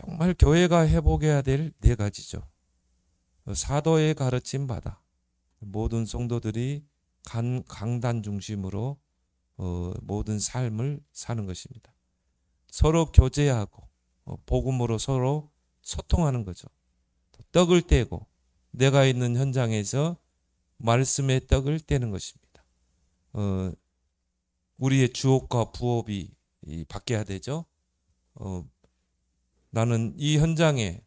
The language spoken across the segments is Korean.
정말 교회가 회복해야 될 네 가지죠. 사도의 가르침 받아 모든 성도들이 강단 중심으로 모든 삶을 사는 것입니다. 서로 교제하고 복음으로 서로 소통하는 거죠. 떡을 떼고 내가 있는 현장에서 말씀의 떡을 떼는 것입니다. 우리의 주업과 부업이 바뀌어야 되죠. 나는 이 현장에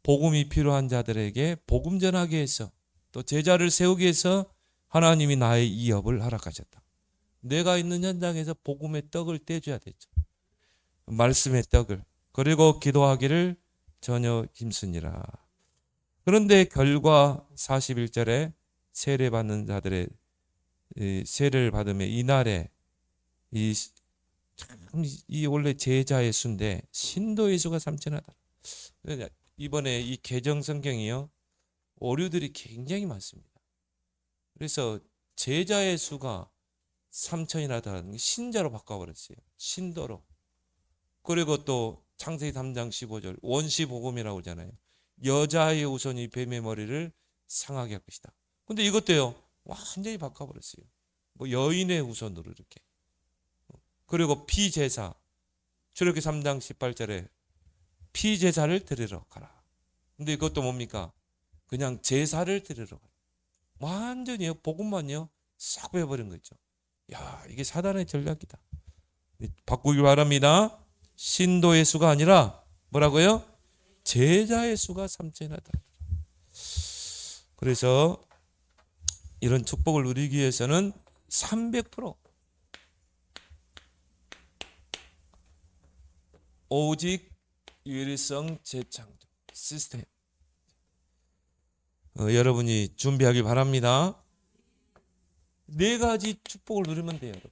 복음이 필요한 자들에게 복음 전하기 위해서 또 제자를 세우기 위해서 하나님이 나의 이 업을 허락하셨다. 내가 있는 현장에서 복음의 떡을 떼줘야 되죠. 말씀의 떡을. 그리고 기도하기를 전혀 힘쓰니라. 그런데 결과 41절에 세례받는 자들의 세례를 받으며 이날에 이 원래 제자의 수인데 신도의 수가 3천하다. 이번에 이 개정 성경이요 오류들이 굉장히 많습니다. 그래서 제자의 수가 3천이라는 신자로 바꿔버렸어요. 신도로. 그리고 또 창세기 3장 15절 원시복음이라고 하잖아요. 여자의 후손이 뱀의 머리를 상하게 할 것이다. 근데 이것도요 완전히 바꿔버렸어요. 뭐 여인의 후손으로 이렇게. 그리고 피제사 출애굽기 3장 18절에 피제사를 드리러 가라. 근데 이것도 뭡니까? 그냥 제사를 드리러 가라. 완전히요 복음만요 싹 빼버린 거죠. 야 이게 사단의 전략이다. 바꾸길 바랍니다. 신도의 수가 아니라 뭐라고요? 제자의 수가 3천이다. 그래서 이런 축복을 누리기 위해서는 300% 오직 유일성 재창조 시스템 여러분이 준비하길 바랍니다. 네 가지 축복을 누리면 돼요. 여러분.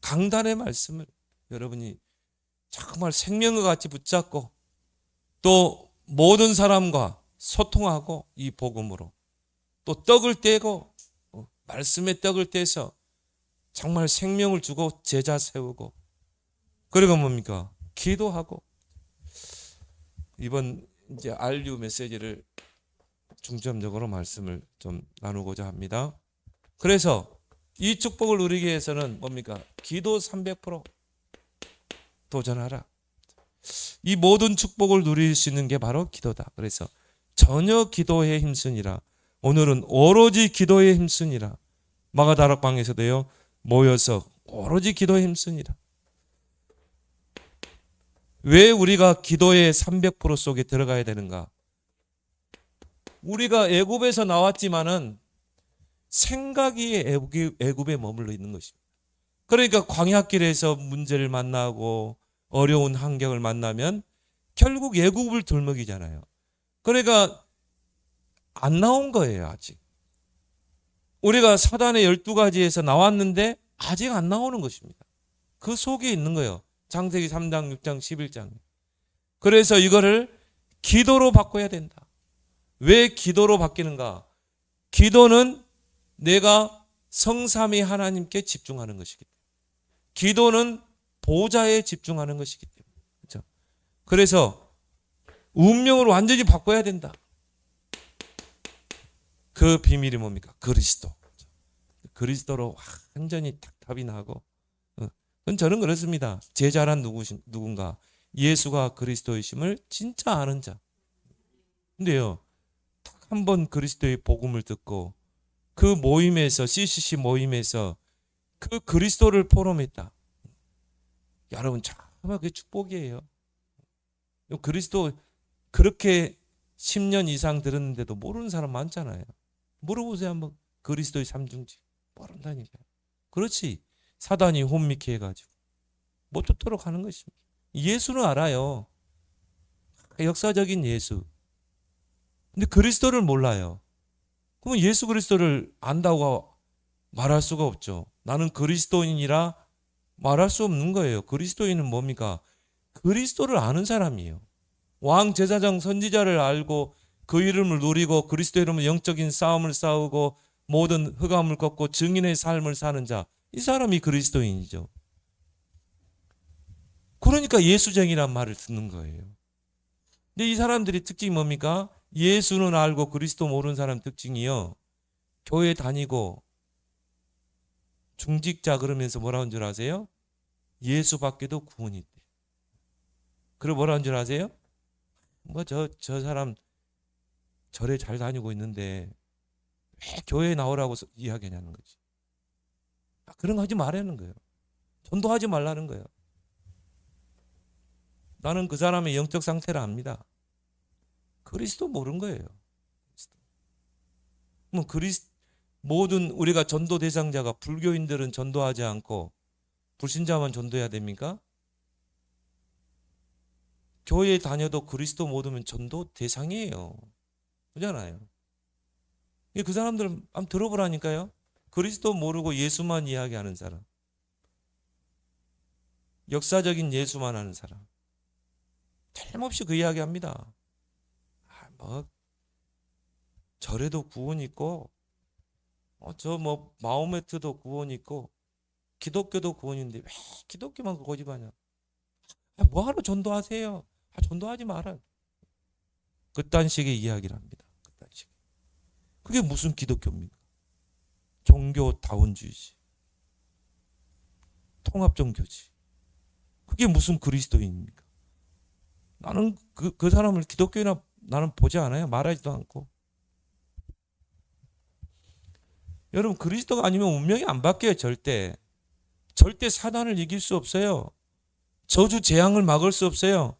강단의 말씀을 여러분이 정말 생명과 같이 붙잡고 또 모든 사람과 소통하고 이 복음으로 또 떡을 떼고 말씀의 떡을 떼서 정말 생명을 주고 제자 세우고 그리고 뭡니까? 기도하고 이번 이제 RU 메시지를 중점적으로 말씀을 좀 나누고자 합니다. 그래서 이 축복을 누리기 위해서는 뭡니까? 기도 300% 도전하라. 이 모든 축복을 누릴 수 있는 게 바로 기도다. 그래서 전혀 기도에 힘쓰니라. 오늘은 오로지 기도에 힘쓰니라. 마가다락방에서도요 모여서 오로지 기도에 힘쓰니라. 왜 우리가 기도의 300% 속에 들어가야 되는가? 우리가 애굽에서 나왔지만은 생각이 애굽에 머물러 있는 것입니다. 그러니까 광야길에서 문제를 만나고 어려운 환경을 만나면 결국 애굽을 들먹이잖아요. 그러니까 안 나온 거예요 아직. 우리가 사단의 12가지에서 나왔는데 아직 안 나오는 것입니다. 그 속에 있는 거예요. 창세기 3장 6장 11장. 그래서 이거를 기도로 바꿔야 된다. 왜 기도로 바뀌는가? 기도는 내가 성삼위 하나님께 집중하는 것이기 때문에. 기도는 보좌에 집중하는 것이기 때문에. 그렇죠? 그래서 운명을 완전히 바꿔야 된다. 그 비밀이 뭡니까? 그리스도. 그리스도로 완전히 답이 나고. 저는 그렇습니다. 제자란 누군가 예수가 그리스도이심을 진짜 아는 자. 근데요. 딱 한 번 그리스도의 복음을 듣고 그 모임에서 CCC 모임에서 그 그리스도를 포럼했다. 여러분 정말 그게 축복이에요. 그리스도 그렇게 10년 이상 들었는데도 모르는 사람 많잖아요. 물어보세요 한번. 그리스도의 삼중지 모른다니까요. 그렇지. 사단이 혼미케 해가지고 못 듣도록 하는 것입니다. 예수는 알아요. 역사적인 예수. 근데 그리스도를 몰라요. 그러면 예수 그리스도를 안다고 말할 수가 없죠. 나는 그리스도인이라 말할 수 없는 거예요. 그리스도인은 뭡니까? 그리스도를 아는 사람이에요. 왕 제사장 선지자를 알고 그 이름을 누리고 그리스도 이름으로 영적인 싸움을 싸우고 모든 흑암을 걷고 증인의 삶을 사는 자. 이 사람이 그리스도인이죠. 그러니까 예수쟁이란 말을 듣는 거예요. 근데 이 사람들이 특징이 뭡니까? 예수는 알고 그리스도 모르는 사람 특징이요. 교회 다니고 중직자 그러면서 뭐라는 줄 아세요? 예수 밖에도 구원이 있대. 그리고 뭐라는 줄 아세요? 저 사람 절에 잘 다니고 있는데 왜 교회에 나오라고 이야기하냐는 거지. 그런 거 하지 말라는 거예요. 전도하지 말라는 거예요. 나는 그 사람의 영적 상태를 압니다. 그리스도 모르는 거예요. 모든 우리가 전도 대상자가 불교인들은 전도하지 않고 불신자만 전도해야 됩니까? 교회에 다녀도 그리스도 모르면 전도 대상이에요. 그렇잖아요. 그 사람들 한번 들어보라니까요. 그리스도 모르고 예수만 이야기하는 사람, 역사적인 예수만 하는 사람, 틀림없이 그 이야기합니다. 절에도 구원 있고, 마호메트도 구원 있고, 기독교도 구원인데 왜 기독교만 고집하냐? 뭐하러 전도하세요? 전도하지 말아요. 그딴 식의 이야기를 합니다. 그딴 식. 그게 무슨 기독교입니까? 종교다원주의지. 통합종교지. 그게 무슨 그리스도인입니까? 나는 그 사람을 기독교인이나 나는 보지 않아요. 말하지도 않고. 여러분, 그리스도가 아니면 운명이 안 바뀌어요. 절대. 절대 사단을 이길 수 없어요. 저주 재앙을 막을 수 없어요.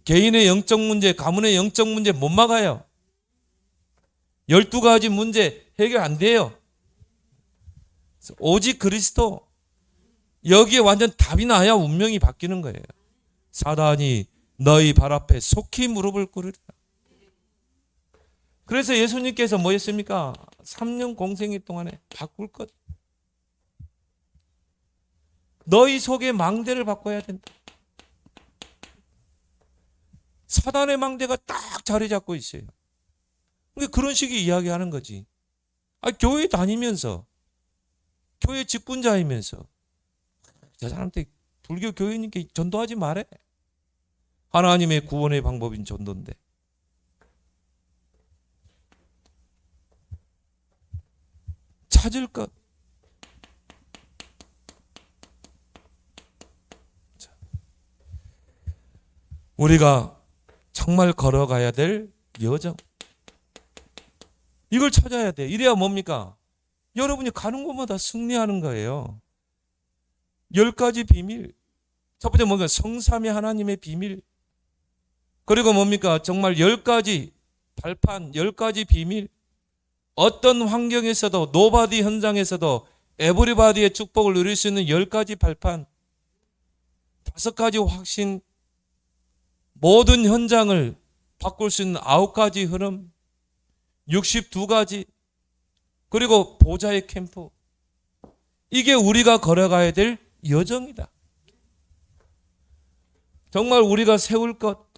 개인의 영적 문제, 가문의 영적 문제 못 막아요. 12가지 문제 해결 안 돼요. 오직 그리스도, 여기에 완전 답이 나야 운명이 바뀌는 거예요. 사단이 너희 발 앞에 속히 무릎을 꿇으리라. 그래서 예수님께서 뭐 했습니까? 3년 공생애 동안에 바꿀 것. 너희 속에 망대를 바꿔야 된다. 사단의 망대가 딱 자리 잡고 있어요. 그런 식의 이야기하는 거지. 교회 다니면서, 교회 직분자이면서 저 사람한테 불교 교인님께 전도하지 말해. 하나님의 구원의 방법인 전도인데. 찾을 것. 우리가 정말 걸어가야 될 여정. 이걸 찾아야 돼. 이래야 뭡니까? 여러분이 가는 곳마다 승리하는 거예요. 10가지 비밀. 첫 번째 뭔가 성삼위 하나님의 비밀. 그리고 뭡니까? 정말 10가지 발판, 10가지 비밀. 어떤 환경에서도, 노바디 현장에서도 에브리바디의 축복을 누릴 수 있는 10가지 발판. 5가지 확신. 모든 현장을 바꿀 수 있는 9가지 흐름. 62가지. 그리고 보좌의 캠프. 이게 우리가 걸어가야 될 여정이다. 정말 우리가 세울 것.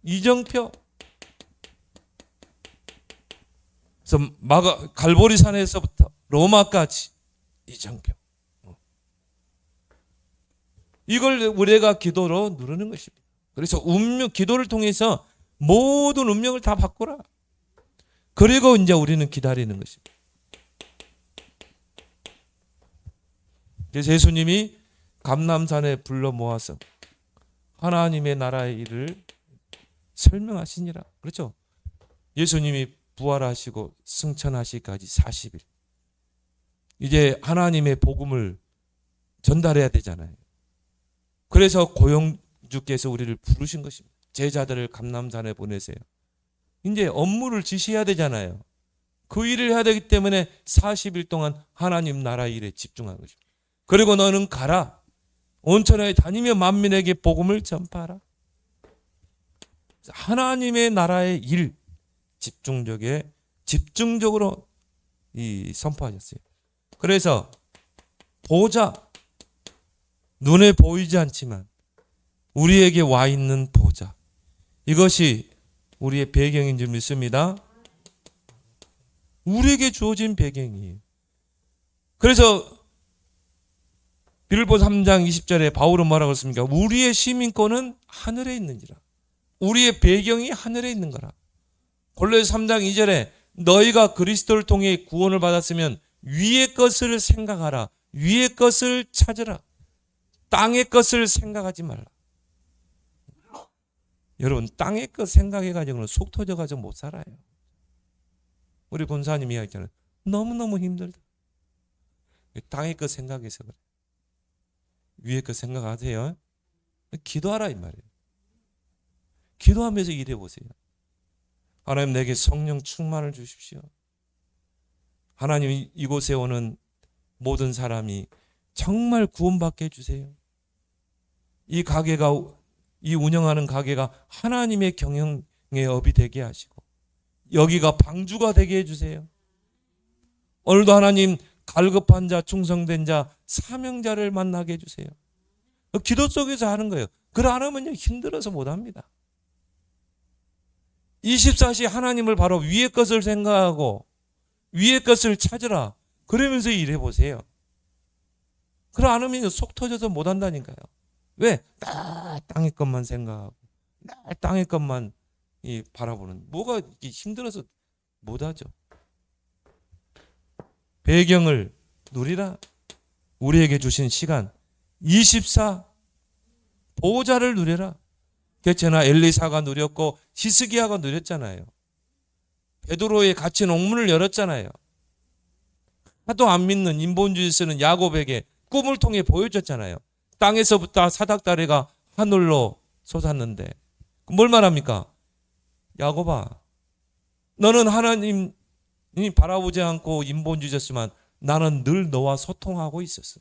이정표. 그래서 갈보리산에서부터 로마까지 이정표. 이걸 우리가 기도로 누르는 것입니다. 그래서 기도를 통해서 모든 운명을 다 바꾸라. 그리고 이제 우리는 기다리는 것입니다. 그래서 예수님이 감람산에 불러 모아서 하나님의 나라의 일을 설명하시니라. 그렇죠? 예수님이 부활하시고 승천하시기까지 40일. 이제 하나님의 복음을 전달해야 되잖아요. 그래서 고용주께서 우리를 부르신 것입니다. 제자들을 감람산에 보내세요. 이제 업무를 지시해야 되잖아요. 그 일을 해야 되기 때문에 40일 동안 하나님 나라 일에 집중한 것입니다. 그리고 너는 가라. 온천에 다니며 만민에게 복음을 전파하라. 하나님의 나라의 일 집중적으로 선포하셨어요. 그래서 보좌, 눈에 보이지 않지만 우리에게 와 있는 보좌, 이것이 우리의 배경인 줄 믿습니다. 우리에게 주어진 배경이에요. 그래서 빌립보 3장 20절에 바울은 뭐라고 했습니까? 우리의 시민권은 하늘에 있는지라. 우리의 배경이 하늘에 있는 거라. 골로새 3장 2절에 너희가 그리스도를 통해 구원을 받았으면 위의 것을 생각하라. 위의 것을 찾으라. 땅의 것을 생각하지 말라. 여러분, 땅의 것 생각해가지고는 속 터져가지고 못 살아요. 우리 권사님 이야기잖아요. 너무너무 힘들다. 땅의 것 생각해서 그래. 위의 것 생각하세요. 기도하라 이 말이에요. 기도하면서 일해보세요. 하나님, 내게 성령 충만을 주십시오. 하나님, 이곳에 오는 모든 사람이 정말 구원받게 해주세요. 이 가게가, 이 운영하는 가게가 하나님의 경영의 업이 되게 하시고 여기가 방주가 되게 해주세요. 오늘도 하나님, 갈급한 자, 충성된 자, 사명자를 만나게 해주세요. 기도 속에서 하는 거예요. 그걸 안 하면요, 힘들어서 못합니다. 24시 하나님을 바로 위의 것을 생각하고 위의 것을 찾으라. 그러면서 일해보세요. 그걸 안 하면 속 터져서 못한다니까요. 왜? 땅의 것만 생각하고 땅의 것만 바라보는, 뭐가 힘들어서 못하죠. 배경을 누리라. 우리에게 주신 시간 24 보호자를 누려라. 개체나 엘리사가 누렸고 히스기야가 누렸잖아요. 베드로의 갇힌 옥문을 열었잖아요. 하도 안 믿는 인본주의 쓰는 야곱에게 꿈을 통해 보여줬잖아요. 땅에서부터 사닥다리가 하늘로 솟았는데 뭘 말합니까? 야곱아, 너는 하나님이 바라보지 않고 인본주의였지만 나는 늘 너와 소통하고 있었어.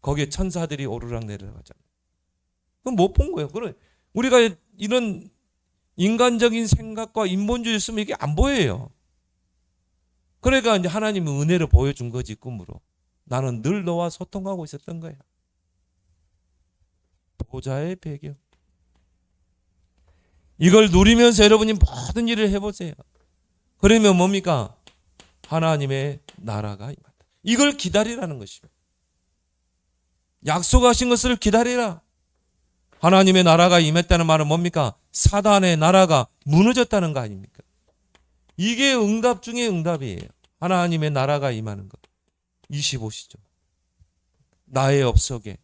거기에 천사들이 오르락 내리락하잖아요. 그건 못 본 거예요. 그래, 우리가 이런 인간적인 생각과 인본주의 있으면 이게 안 보여요. 그러니까 이제 하나님은 은혜를 보여준 거지, 꿈으로. 나는 늘 너와 소통하고 있었던 거야. 보호자의 배경. 이걸 누리면서 여러분이 모든 일을 해보세요. 그러면 뭡니까? 하나님의 나라가 임한다. 이걸 기다리라는 것입니다. 약속하신 것을 기다리라. 하나님의 나라가 임했다는 말은 뭡니까? 사단의 나라가 무너졌다는 거 아닙니까? 이게 응답 중에 응답이에요. 하나님의 나라가 임하는 것. 25시죠. 나의 업 속에,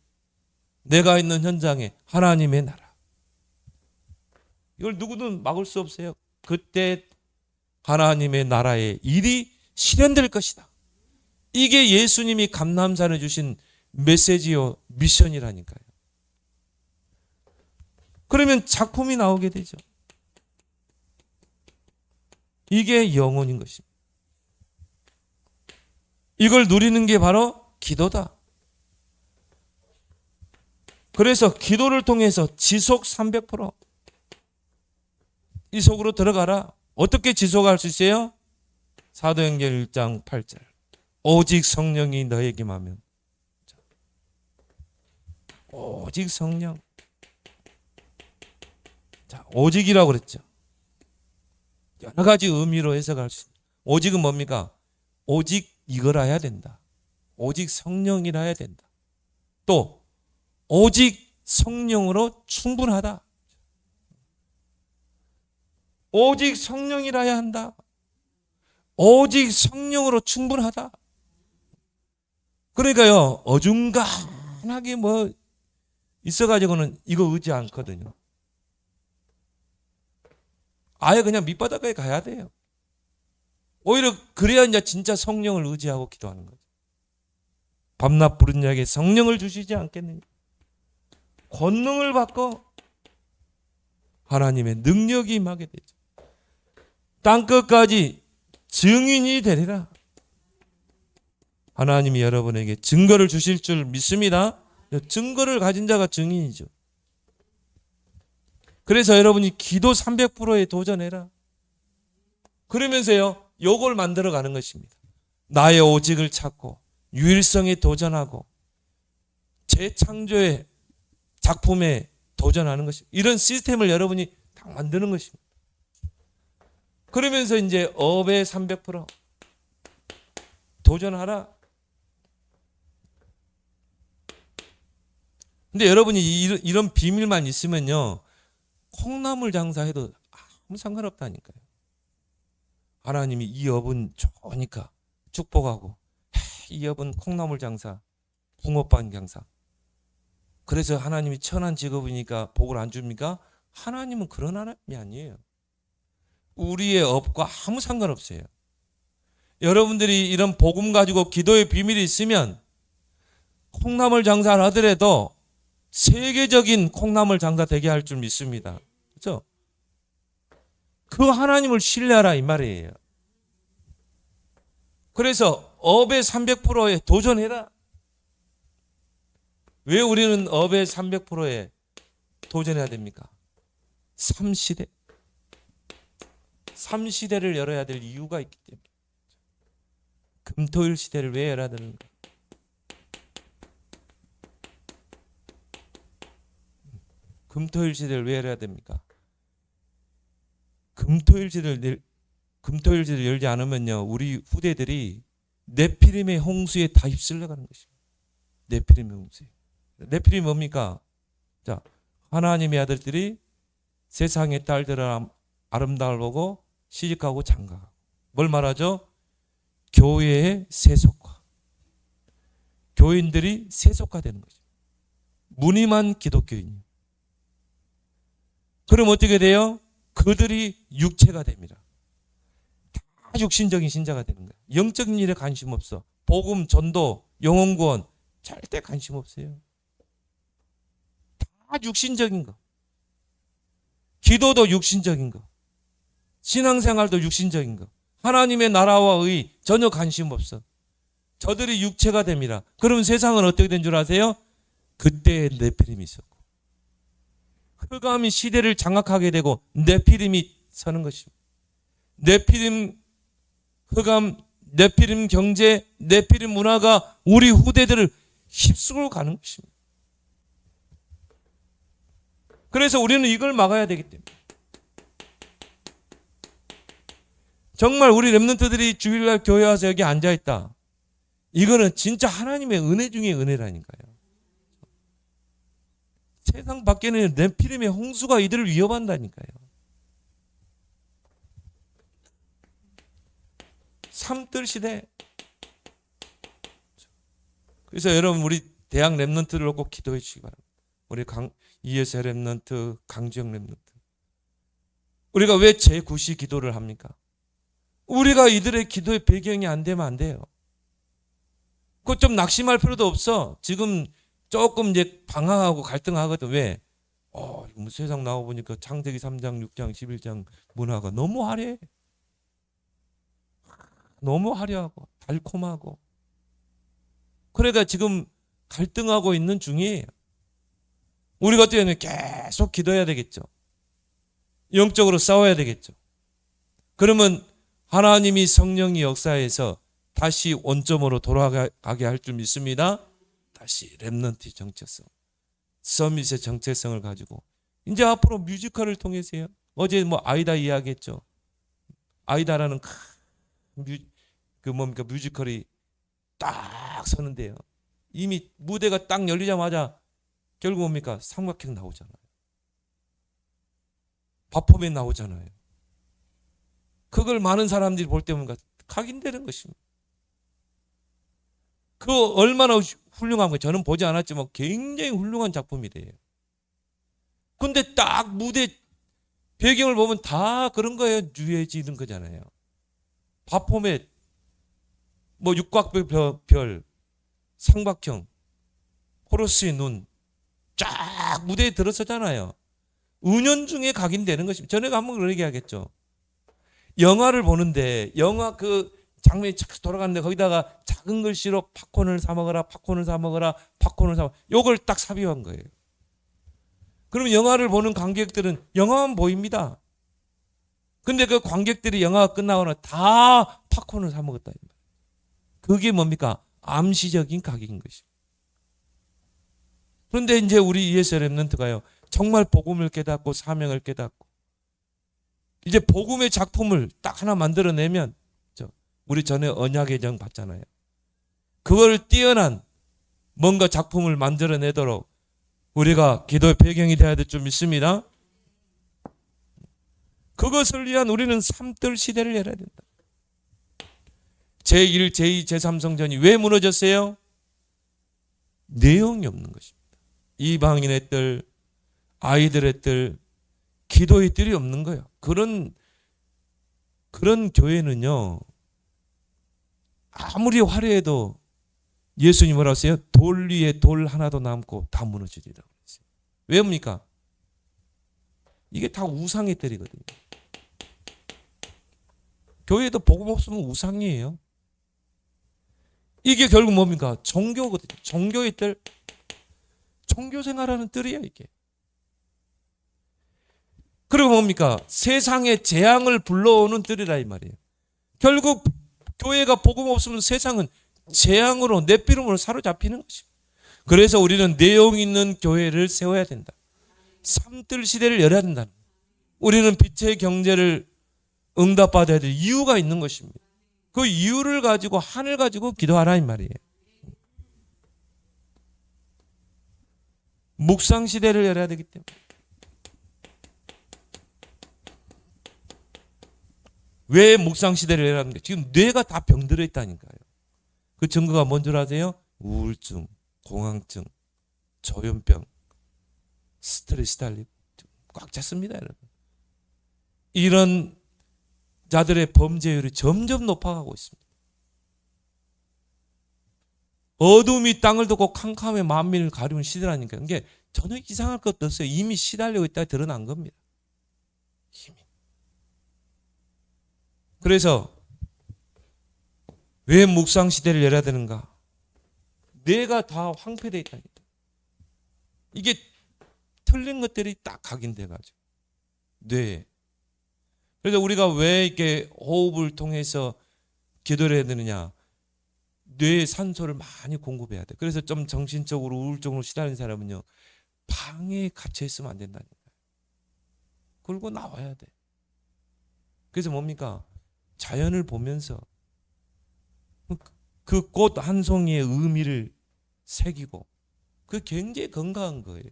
내가 있는 현장에 하나님의 나라. 이걸 누구든 막을 수 없어요. 그때 하나님의 나라의 일이 실현될 것이다. 이게 예수님이 감람산에 주신 메시지요, 미션이라니까요. 그러면 작품이 나오게 되죠. 이게 영혼인 것입니다. 이걸 누리는 게 바로 기도다. 그래서 기도를 통해서 지속 300%. 이 속으로 들어가라. 어떻게 지속할 수 있어요? 사도행전 1장 8절. 오직 성령이 너에게 임하면. 오직 성령. 자, 오직이라고 그랬죠. 여러 가지 의미로 해석할 수 있습니다. 오직은 뭡니까? 오직 이거라 해야 된다. 오직 성령이라 해야 된다. 또 오직 성령으로 충분하다. 오직 성령이라 해야 한다. 오직 성령으로 충분하다. 그러니까요, 어중간하게 뭐 있어가지고는 이거 의지 않거든요. 아예 그냥 밑바닥까지 가야 돼요. 오히려 그래야 이제 진짜 성령을 의지하고 기도하는 거죠. 밤낮 부른 자에게 성령을 주시지 않겠느냐. 권능을 받고 하나님의 능력이 임하게 되죠. 땅끝까지 증인이 되리라. 하나님이 여러분에게 증거를 주실 줄 믿습니다. 증거를 가진 자가 증인이죠. 그래서 여러분이 기도 300%에 도전해라. 그러면서요, 요걸 만들어가는 것입니다. 나의 오직을 찾고 유일성에 도전하고 재창조의 작품에 도전하는 것입니다. 이런 시스템을 여러분이 딱 만드는 것입니다. 그러면서 이제 업에 300% 도전하라. 근데 여러분이 이런 비밀만 있으면요, 콩나물 장사해도 아무 상관없다니까요. 하나님이 이 업은 좋으니까 축복하고, 이 업은 콩나물 장사, 붕어빵 장사. 그래서 하나님이 천한 직업이니까 복을 안 줍니까? 하나님은 그런 하나님이 아니에요. 우리의 업과 아무 상관없어요. 여러분들이 이런 복음 가지고 기도의 비밀이 있으면 콩나물 장사를 하더라도 세계적인 콩나물 장사 되게 할 줄 믿습니다. 그렇죠? 그 하나님을 신뢰하라 이 말이에요. 그래서 업의 300%에 도전해라. 왜 우리는 업의 300%에 도전해야 됩니까? 3시대. 3시대를 열어야 될 이유가 있기 때문에. 금토일 시대를 왜 열어야 되는가? 금토일 시대를 왜 열어야 됩니까? 금토일 시대를 열지 않으면요, 우리 후대들이 네피림의 홍수에 다 휩쓸려가는 것입니다. 네피림의 홍수에. 네피림이 뭡니까? 자, 하나님의 아들들이 세상의 딸들을 아름다움을 보고 시집가고 장가가고. 뭘 말하죠? 교회의 세속화. 교인들이 세속화되는 거죠. 무늬만 기독교인이에요. 그럼 어떻게 돼요? 그들이 육체가 됩니다. 다 육신적인 신자가 되는 거예요. 영적인 일에 관심 없어. 복음, 전도, 영혼 구원 절대 관심 없어요. 다 육신적인 거. 기도도 육신적인 거. 신앙생활도 육신적인 거. 하나님의 나라와 의 전혀 관심 없어. 저들이 육체가 됩니다. 그럼 세상은 어떻게 된 줄 아세요? 그때의 네피림이 있었고, 흑암이 시대를 장악하게 되고 네피림이 서는 것입니다. 네피림 흑암, 네피림 경제, 네피림 문화가 우리 후대들을 휩쓸고 가는 것입니다. 그래서 우리는 이걸 막아야 되기 때문에, 정말 우리 렘넌트들이 주일날 교회 와서 여기 앉아있다. 이거는 진짜 하나님의 은혜 중에 은혜라니까요. 세상 밖에는 네피림의 홍수가 이들을 위협한다니까요. 삼뜰 시대. 그래서 여러분, 우리 대학 렘넌트를 꼭 기도해 주시기 바랍니다. 우리 이예세 렘넌트, 강지영 렘넌트. 우리가 왜 제9시 기도를 합니까? 우리가 이들의 기도의 배경이 안 되면 안 돼요. 그거 좀 낙심할 필요도 없어. 지금 조금 이제 방황하고 갈등하거든. 왜? 뭐 세상 나와보니까 창세기 3장, 6장, 11장 문화가 너무 화려해. 너무 화려하고 달콤하고. 그러니까 지금 갈등하고 있는 중이에요. 우리가 어떻게 하면 계속 기도해야 되겠죠. 영적으로 싸워야 되겠죠. 그러면 하나님이 성령이 역사에서 다시 원점으로 돌아가게 할 줄 믿습니다. 다시 렘넌트의 정체성, 서밋의 정체성을 가지고 이제 앞으로 뮤지컬을 통해서요. 어제 아이다 이야기했죠. 아이다라는 뮤지컬이 딱 서는데요. 이미 무대가 딱 열리자마자 결국 뭡니까? 삼각형 나오잖아요. 바포맨 나오잖아요. 그걸 많은 사람들이 볼 때 뭔가 각인되는 것입니다. 그 얼마나 훌륭한 거예요. 저는 보지 않았지만 굉장히 훌륭한 작품이래요. 근데 딱 무대 배경을 보면 다 그런 거예요. 유해지는 거잖아요. 바포맷, 육각별, 삼각형, 호러스의 눈, 쫙 무대에 들어서잖아요. 은연중에 각인되는 것입니다. 전에 한번 그런 얘기하겠죠. 영화를 보는데 영화 그 장면이 착 돌아가는데 거기다가 작은 글씨로 팝콘을 사 먹어라, 팝콘을 사 먹어라, 팝콘을 사 먹어라. 요걸 딱 삽입한 거예요. 그러면 영화를 보는 관객들은 영화만 보입니다. 근데 그 관객들이 영화가 끝나고는 다 팝콘을 사 먹었다. 그게 뭡니까? 암시적인 각인 것입니다. 그런데 이제 우리 ES 렘넌트가요, 정말 복음을 깨닫고 사명을 깨닫고 이제 복음의 작품을 딱 하나 만들어내면, 우리 전에 언약의 정 봤잖아요. 그걸 뛰어난 뭔가 작품을 만들어내도록 우리가 기도의 배경이 되어야 될 줄 믿습니다. 그것을 위한 우리는 삼들 시대를 열어야 된다. 제1, 제2, 제3 성전이 왜 무너졌어요? 내용이 없는 것입니다. 이방인의 뜰, 아이들의 뜰, 기도의 뜰이 없는 거예요. 그런 교회는요, 아무리 화려해도 예수님 뭐라고 하세요? 돌 위에 돌 하나도 남고 다 무너지리라고 했어요. 왜입니까? 이게 다 우상의 뜰이거든요. 교회도 복음 없으면 우상이에요. 이게 결국 뭡니까? 종교거든요. 종교의 뜰, 종교 생활하는 뜰이야 이게. 그리고 뭡니까? 세상의 재앙을 불러오는 뜰이라 이 말이에요. 결국 교회가 복음 없으면 세상은 재앙으로 내피름으로 사로잡히는 것입니다. 그래서 우리는 내용 있는 교회를 세워야 된다. 삼뜰 시대를 열어야 된다. 우리는 빛의 경제를 응답받아야 될 이유가 있는 것입니다. 그 이유를 가지고 한을 가지고 기도하라 이 말이에요. 묵상 시대를 열어야 되기 때문에. 왜 묵상 시대를 열어야 하는 게 지금 뇌가 다 병들어 있다니까요. 그 증거가 뭔 줄 아세요? 우울증, 공황증, 조현병, 스트레스 달리고 꽉 찼습니다, 여러분. 이런 자들의 범죄율이 점점 높아가고 있습니다. 어둠이 땅을 덮고 캄캄의 만민을 가리운 시대라니까. 이게 전혀 이상할 것도 없어요. 이미 시달리고 있다가 드러난 겁니다. 이미. 그래서 왜 묵상 시대를 열어야 되는가? 뇌가 다 황폐되어 있다니까. 이게 틀린 것들이 딱 각인돼가지고 뇌에. 그래서 우리가 왜 이렇게 호흡을 통해서 기도를 해야 되느냐? 뇌에 산소를 많이 공급해야 돼. 그래서 좀 정신적으로 우울증으로 시달리는 사람은요, 방에 갇혀 있으면 안 된다니까. 그리고 나와야 돼. 그래서 뭡니까? 자연을 보면서 그 꽃 한 송이의 의미를 새기고, 그게 굉장히 건강한 거예요.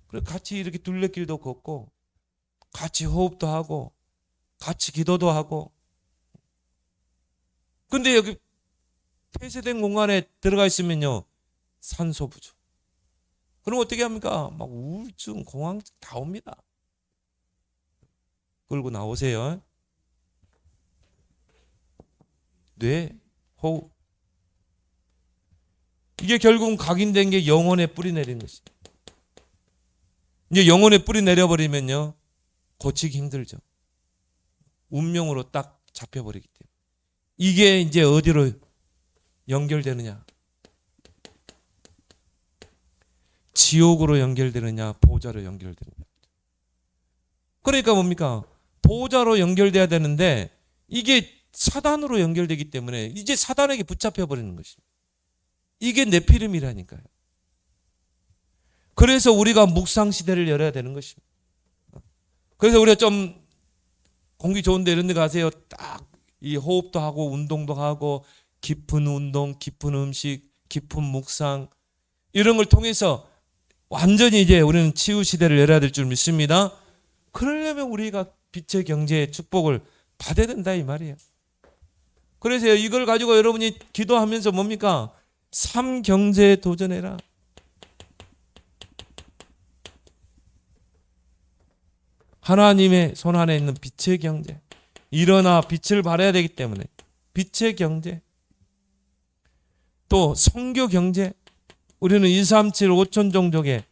그래서 같이 이렇게 둘레길도 걷고, 같이 호흡도 하고, 같이 기도도 하고. 근데 여기 폐쇄된 공간에 들어가 있으면요, 산소 부족. 그럼 어떻게 합니까? 막 우울증, 공황증 다 옵니다. 끌고 나오세요. 뇌, 호흡. 이게 결국은 각인된 게 영혼에 뿌리 내리는 것입니다. 이제 영혼에 뿌리 내려버리면요, 고치기 힘들죠. 운명으로 딱 잡혀버리기 때문에. 이게 이제 어디로 연결되느냐? 지옥으로 연결되느냐, 보호자로 연결되느냐. 그러니까 뭡니까? 보호자로 연결돼야 되는데 이게 사단으로 연결되기 때문에 이제 사단에게 붙잡혀버리는 것입니다. 이게 네피림이라니까요. 그래서 우리가 묵상 시대를 열어야 되는 것입니다. 그래서 우리가 좀 공기 좋은데 이런 데 가세요. 딱 이 호흡도 하고 운동도 하고 깊은 운동, 깊은 음식, 깊은 묵상 이런 걸 통해서 완전히 이제 우리는 치유 시대를 열어야 될 줄 믿습니다. 그러려면 우리가 빛의 경제의 축복을 받아야 된다 이 말이에요. 그래서 이걸 가지고 여러분이 기도하면서 뭡니까? 삼경제에 도전해라. 하나님의 손 안에 있는 빛의 경제. 일어나 빛을 발해야 되기 때문에 빛의 경제. 또 선교 경제. 우리는 237 5천 종족의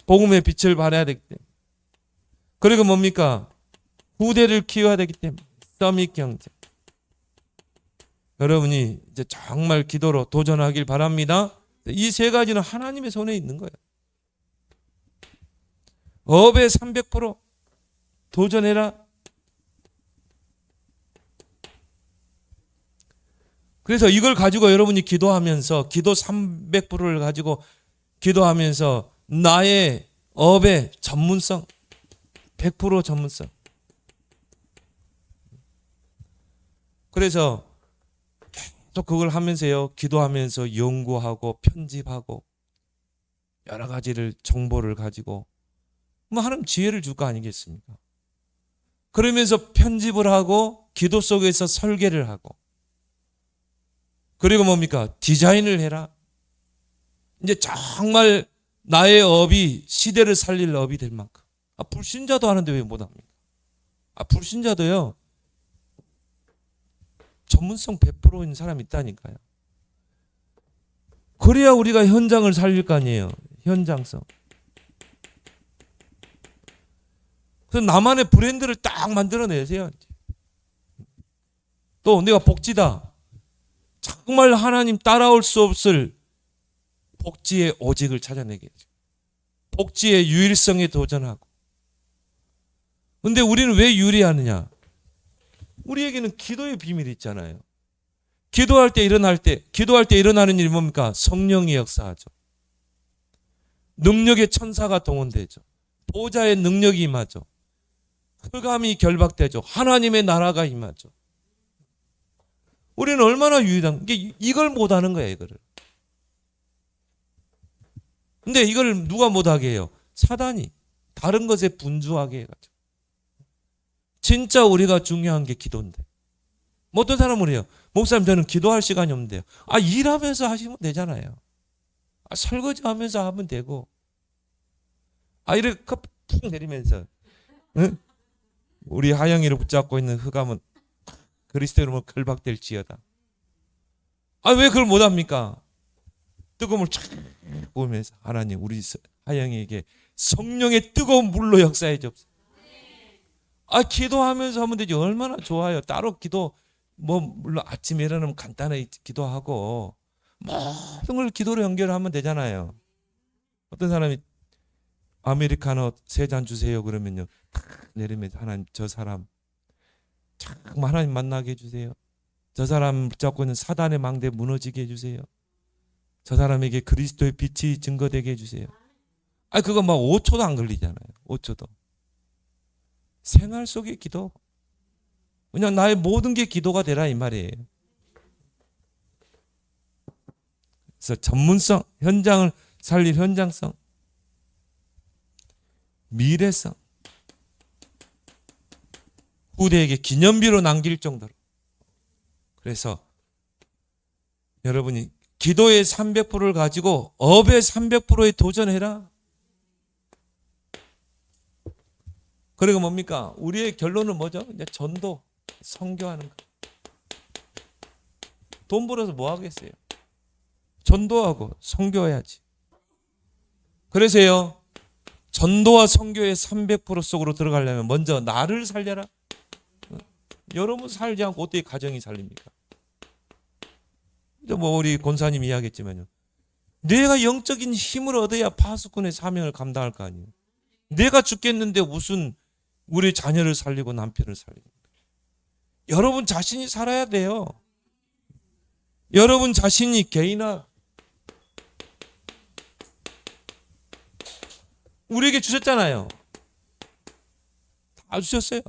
복음의 빛을 발해야 되기 때문에. 그리고 뭡니까? 후대를 키워야 되기 때문에 서밋 경제. 여러분이 이제 정말 기도로 도전하길 바랍니다. 이 세 가지는 하나님의 손에 있는 거예요. 업에 300% 도전해라. 그래서 이걸 가지고 여러분이 기도하면서 기도 300%를 가지고 기도하면서 나의 업의 전문성 100% 전문성. 그래서 또 그걸 하면서요, 기도하면서 연구하고 편집하고 여러 가지를 정보를 가지고 뭐 하나님 지혜를 줄 거 아니겠습니까? 그러면서 편집을 하고 기도 속에서 설계를 하고 그리고 뭡니까? 디자인을 해라. 이제 정말 나의 업이 시대를 살릴 업이 될 만큼. 불신자도 하는데 왜 못합니까? 불신자도요. 전문성 100%인 사람이 있다니까요. 그래야 우리가 현장을 살릴 거 아니에요. 현장성. 그래서 나만의 브랜드를 딱 만들어내세요. 또 내가 복지다. 정말 하나님 따라올 수 없을 복지의 오직을 찾아내겠죠. 복지의 유일성에 도전하고. 근데 우리는 왜 유리하느냐? 우리에게는 기도의 비밀이 있잖아요. 기도할 때 일어나는 일이 뭡니까? 성령이 역사하죠. 능력의 천사가 동원되죠. 보좌의 능력이 임하죠. 흑암이 결박되죠. 하나님의 나라가 임하죠. 우리는 얼마나 유일한, 이걸 못하는 거예요, 이거를. 근데 이걸 누가 못하게 해요? 사단이. 다른 것에 분주하게 해가지고. 진짜 우리가 중요한 게 기도인데. 뭐 어떤 사람은 그래요. 목사님, 저는 기도할 시간이 없는데요. 일하면서 하시면 되잖아요. 설거지 하면서 하면 되고. 이렇게 푹 내리면서. 응? 우리 하영이를 붙잡고 있는 흑암은 그리스도 이름으로 결박될지어다. 왜 그걸 못합니까? 뜨거움을 쫙 보면서 하나님 우리 하영이에게 성령의 뜨거운 물로 역사해 주옵소서. 기도하면서 하면 되지. 얼마나 좋아요. 따로 기도 물론 아침에 일어나면 간단하게 기도하고 모든 걸 기도로 연결하면 되잖아요. 어떤 사람이 아메리카노 3잔 주세요 그러면요. 내리면서 하나님 저 사람 정말 하나님 만나게 해주세요. 저 사람 붙잡고 있는 사단의 망대 무너지게 해주세요. 저 사람에게 그리스도의 빛이 증거되게 해주세요. 그거 5초도 안 걸리잖아요. 5초도. 생활 속의 기도. 그냥 나의 모든 게 기도가 되라 이 말이에요. 그래서 전문성, 현장을 살릴 현장성, 미래성, 후대에게 기념비로 남길 정도로. 그래서 여러분이 기도의 300%를 가지고 업의 300%에 도전해라. 그리고 뭡니까? 우리의 결론은 뭐죠? 이제 전도, 선교하는 거. 돈 벌어서 뭐 하겠어요? 전도하고 선교해야지. 그래서요. 전도와 선교의 300% 속으로 들어가려면 먼저 나를 살려라. 여러분 살지 않고 어떻게 가정이 살립니까? 우리 권사님 이야기했지만요. 내가 영적인 힘을 얻어야 파수꾼의 사명을 감당할 거 아니에요. 내가 죽겠는데 무슨 우리 자녀를 살리고 남편을 살리고. 여러분 자신이 살아야 돼요. 여러분 자신이 개인화. 우리에게 주셨잖아요. 다 주셨어요.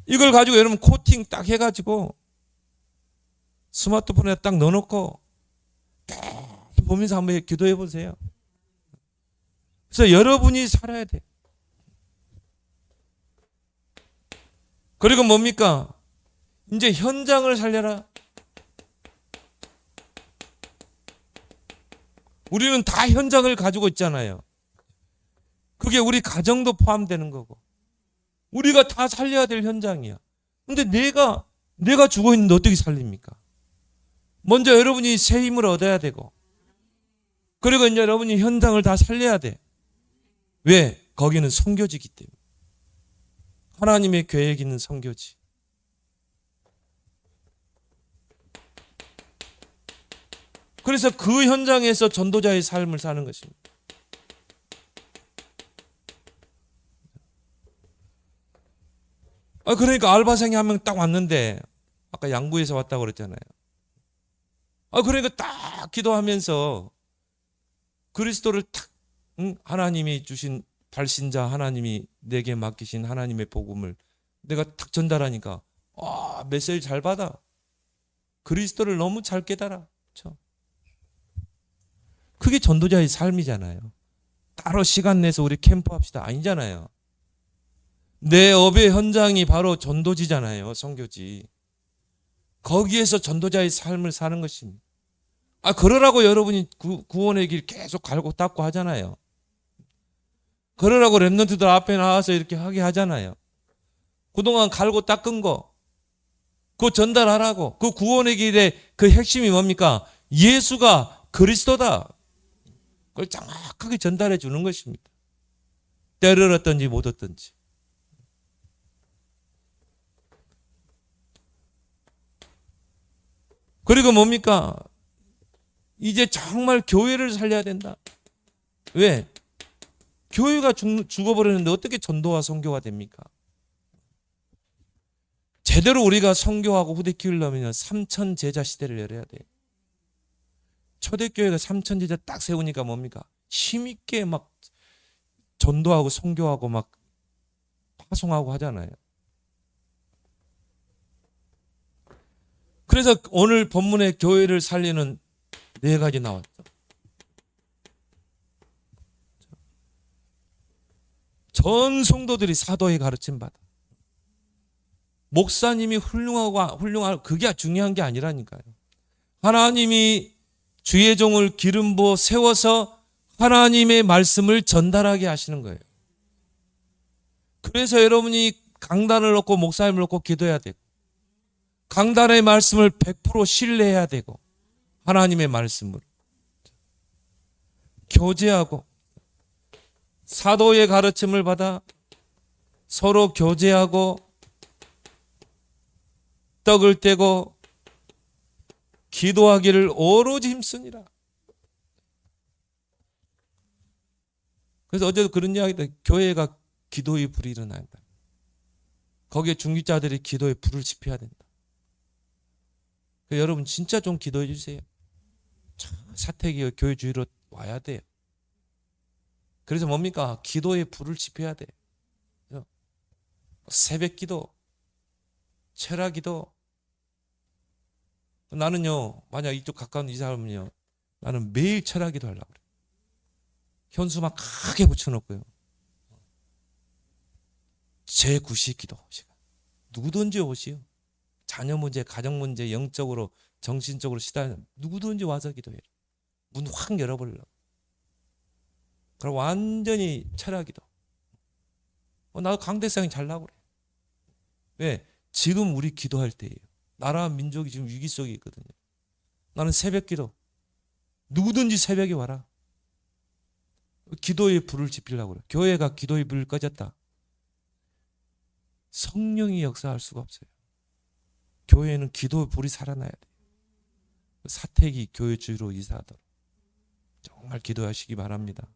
이걸 가지고 여러분 코팅 딱 해가지고 스마트폰에 딱 넣어놓고 딱 보면서 한번 기도해 보세요. 그래서 여러분이 살아야 돼. 그리고 뭡니까? 이제 현장을 살려라. 우리는 다 현장을 가지고 있잖아요. 그게 우리 가정도 포함되는 거고. 우리가 다 살려야 될 현장이야. 근데 내가 죽어 있는데 어떻게 살립니까? 먼저 여러분이 새 힘을 얻어야 되고, 그리고 이제 여러분이 현장을 다 살려야 돼. 왜? 거기는 선교지기 때문에. 하나님의 계획 있는 선교지. 그래서 그 현장에서 전도자의 삶을 사는 것입니다. 그러니까 알바생이 한 명 딱 왔는데, 아까 양구에서 왔다고 그랬잖아요. 그러니까 딱 기도하면서 그리스도를 탁, 하나님이 주신 발신자, 하나님이 내게 맡기신 하나님의 복음을 내가 탁 전달하니까 메시지 잘 받아. 그리스도를 너무 잘 깨달아. 그렇죠? 그게 전도자의 삶이잖아요. 따로 시간 내서 우리 캠프 합시다 아니잖아요. 내 업의 현장이 바로 전도지잖아요. 선교지. 거기에서 전도자의 삶을 사는 것입니다. 그러라고 여러분이 구원의 길 계속 갈고 닦고 하잖아요. 그러라고 랩런트들 앞에 나와서 이렇게 하게 하잖아요. 그동안 갈고 닦은 거, 그거 전달하라고. 그 구원의 길의 그 핵심이 뭡니까? 예수가 그리스도다. 그걸 정확하게 전달해 주는 것입니다. 때를 얻든지 못 얻든지. 그리고 뭡니까? 이제 정말 교회를 살려야 된다. 왜? 교회가 죽어버렸는데 어떻게 전도와 선교가 됩니까? 제대로 우리가 선교하고 후대 키우려면 3천 제자 시대를 열어야 돼요. 초대교회가 3천 제자 딱 세우니까 뭡니까? 힘있게 막 전도하고 선교하고 막 파송하고 하잖아요. 그래서 오늘 본문에 교회를 살리는 4가지 나왔죠. 전 성도들이 사도의 가르침 받아. 목사님이 훌륭하고 그게 중요한 게 아니라니까요. 하나님이 주의 종을 기름 부어 세워서 하나님의 말씀을 전달하게 하시는 거예요. 그래서 여러분이 강단을 놓고 목사님을 놓고 기도해야 되고, 강단의 말씀을 100% 신뢰해야 되고, 하나님의 말씀을 교제하고 사도의 가르침을 받아 서로 교제하고 떡을 떼고 기도하기를 오로지 힘쓰니라. 그래서 어제도 그런 이야기다. 교회가 기도의 불이 일어난다. 거기에 중직자들이 기도의 불을 지펴야 된다. 여러분 진짜 좀 기도해 주세요. 사택이 교회 주위로 와야 돼요. 그래서 뭡니까? 기도의 불을 지펴야 돼. 새벽 기도, 철학 기도. 나는요, 만약 이쪽 가까운 이 사람은요, 나는 매일 철학 기도 하려고 그래. 현수막 크게 붙여놓고요. 제9시 기도 시간. 누구든지 오시오. 자녀 문제, 가정 문제, 영적으로, 정신적으로 시달리는 누구든지 와서 기도해요. 문 확 열어버리려고. 그럼 완전히 철학 기도. 나도 강대상이 잘 나오고 그래. 왜? 지금 우리 기도할 때예요. 나라와 민족이 지금 위기 속에 있거든요. 나는 새벽 기도. 누구든지 새벽에 와라. 기도의 불을 지피려고 그래. 교회가 기도의 불을 꺼졌다. 성령이 역사할 수가 없어요. 교회는 기도의 불이 살아나야 돼요. 사택이 교회 주위로 이사하도록 정말 기도하시기 바랍니다.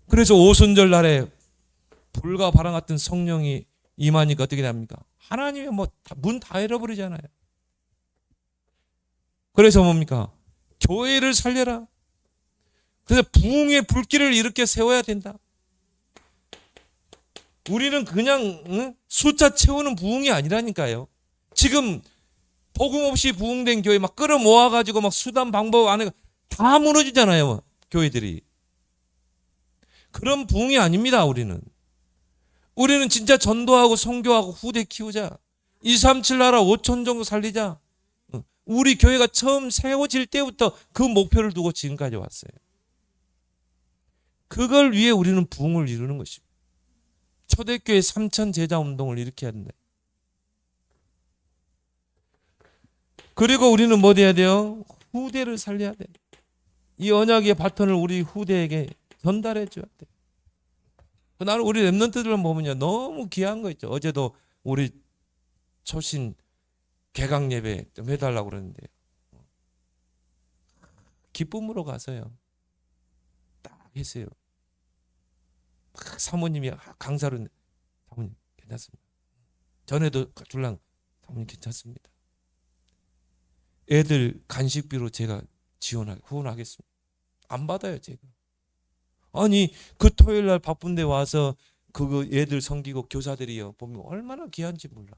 그래서 오순절 날에 불과 바람 같은 성령이 임하니까 어떻게 됩니까? 하나님이 문 다 열어버리잖아요. 그래서 뭡니까? 교회를 살려라. 그래서 부흥의 불길을 이렇게 세워야 된다. 우리는 그냥 숫자 채우는 부흥이 아니라니까요. 지금 복음 없이 부흥된 교회 막 끌어모아가지고 막 수단 방법 안에 다 무너지잖아요. 교회들이. 그런 부흥이 아닙니다. 우리는 진짜 전도하고 선교하고 후대 키우자. 237 나라 5천 정도 살리자. 우리 교회가 처음 세워질 때부터 그 목표를 두고 지금까지 왔어요. 그걸 위해 우리는 부흥을 이루는 것입니다. 초대교회 3천 제자 운동을 이렇게 한다. 그리고 우리는 뭐 돼야 돼요? 후대를 살려야 돼. 이 언약의 바톤을 우리 후대에게 전달해 줘야 돼. 나는 우리 랩런트들만 보면요, 너무 귀한 거 있죠. 어제도 우리 초신 개강 예배 좀 해달라고 그러는데요. 기쁨으로 가서요. 딱 했어요. 사모님이 강사로, 사모님 괜찮습니다. 전에도 줄랑 사모님 괜찮습니다. 애들 간식비로 제가 후원하겠습니다. 안 받아요, 제가. 아니 그 토요일 날 바쁜데 와서 그거 애들 섬기고 교사들이요 보면 얼마나 귀한지 몰라.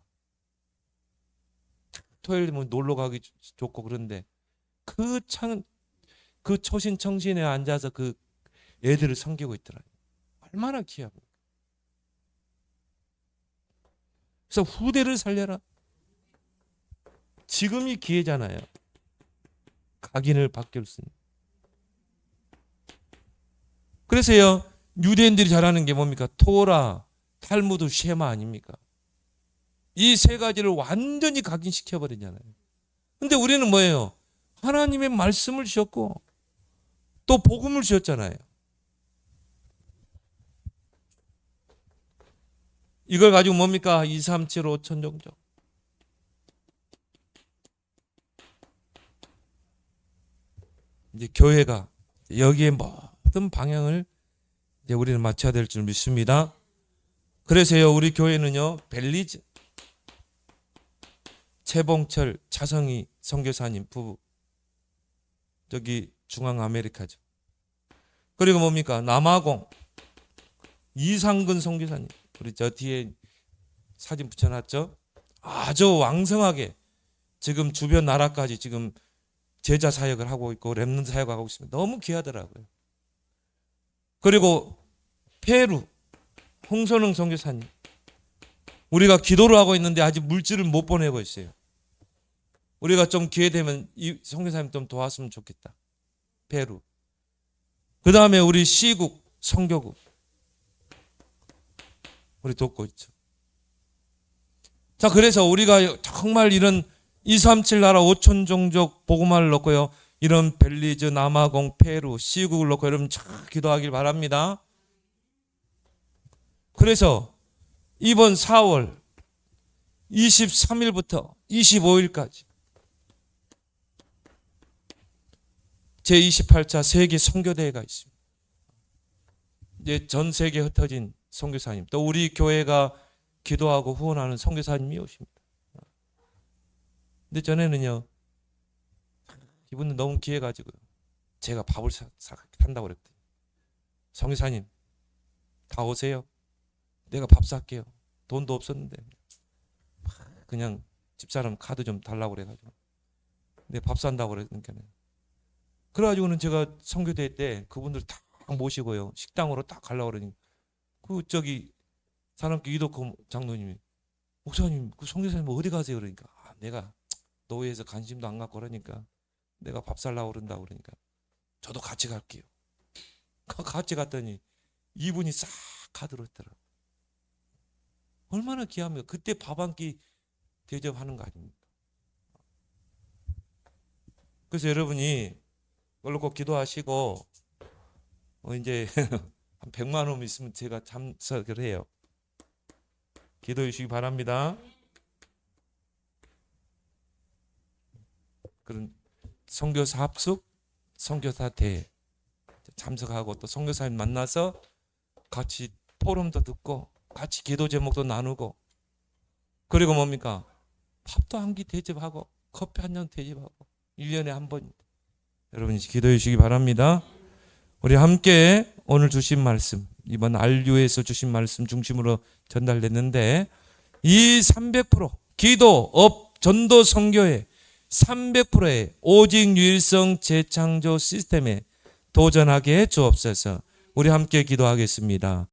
토요일 뭐 놀러 가기 좋고 그런데 그 초신 청신에 앉아서 그 애들을 섬기고 있더라고요. 얼마나 귀합니까? 그래서 후대를 살려라. 지금이 기회잖아요. 각인을 바뀔 수 있는. 그래서요, 유대인들이 잘하는 게 뭡니까? 토라, 탈무드, 쉐마 아닙니까? 이 세 가지를 완전히 각인시켜 버리잖아요. 근데 우리는 뭐예요? 하나님의 말씀을 주셨고 또 복음을 주셨잖아요. 이걸 가지고 뭡니까? 2, 3, 7, 5천 종족. 이제 교회가 여기에 모든 방향을 이제 우리는 맞춰야 될 줄 믿습니다. 그래서요, 우리 교회는요, 벨리즈, 최봉철, 차성희 선교사님 부부, 저기 중앙 아메리카죠. 그리고 뭡니까? 남아공 이상근 선교사님, 우리 저 뒤에 사진 붙여놨죠? 아주 왕성하게 지금 주변 나라까지 지금 제자 사역을 하고 있고 렘넌트 사역을 하고 있습니다. 너무 귀하더라고요. 그리고 페루 홍선웅 선교사님, 우리가 기도를 하고 있는데 아직 물질을 못 보내고 있어요. 우리가 좀 기회 되면 이 선교사님 좀 도왔으면 좋겠다. 페루. 그 다음에 우리 시국 선교국 우리 돕고 있죠. 자, 그래서 우리가 정말 이런 237 나라 5천 종족 복음화를 놓고요, 이런 벨리즈, 남아공, 페루, 시국을 놓고 여러분 잘 기도하길 바랍니다. 그래서 이번 4월 23일부터 25일까지 제28차 세계 선교대회가 있습니다. 이제 전 세계에 흩어진 선교사님, 또 우리 교회가 기도하고 후원하는 선교사님이 오십니다. 근데 전에는요, 이분은 너무 귀해가지고요, 제가 밥을 산다고 그랬더니, 선교사님 다 오세요. 내가 밥 살게요. 돈도 없었는데 그냥 집사람 카드 좀 달라고 그래가지고 내 밥 산다고 그랬으니까, 그래가지고는 제가 선교대회 때 그분들 다 모시고요, 식당으로 딱 가려고 그러니 그 저기 사람께 이덕호 장로님이, 목사님 그 선교사님 어디 가세요? 그러니까 내가 노예에서 관심도 안 갖고 그러니까 내가 밥 살라고 그런다고 그러니까 저도 같이 갈게요. 같이 갔더니 이분이 싹 카드로 했더라고요. 얼마나 귀합니까? 그때 밥 한 끼 대접하는 거 아닙니까? 그래서 여러분이 그걸로 꼭 기도하시고, 이제 한 100만 원 있으면 제가 참석을 해요. 기도해 주시기 바랍니다. 그런 선교사 합숙, 선교사 대회 참석하고 또 선교사님 만나서 같이 포럼도 듣고 같이 기도 제목도 나누고, 그리고 뭡니까? 밥도 한 끼 대접하고 커피 한 잔 대접하고 1년에 한 번 여러분이 기도해 주시기 바랍니다. 우리 함께 오늘 주신 말씀, 이번 RU에서 주신 말씀 중심으로 전달됐는데, 이 300% 기도, 업, 전도, 선교의 300%의 오직 유일성 재창조 시스템에 도전하게 해 주옵소서. 우리 함께 기도하겠습니다.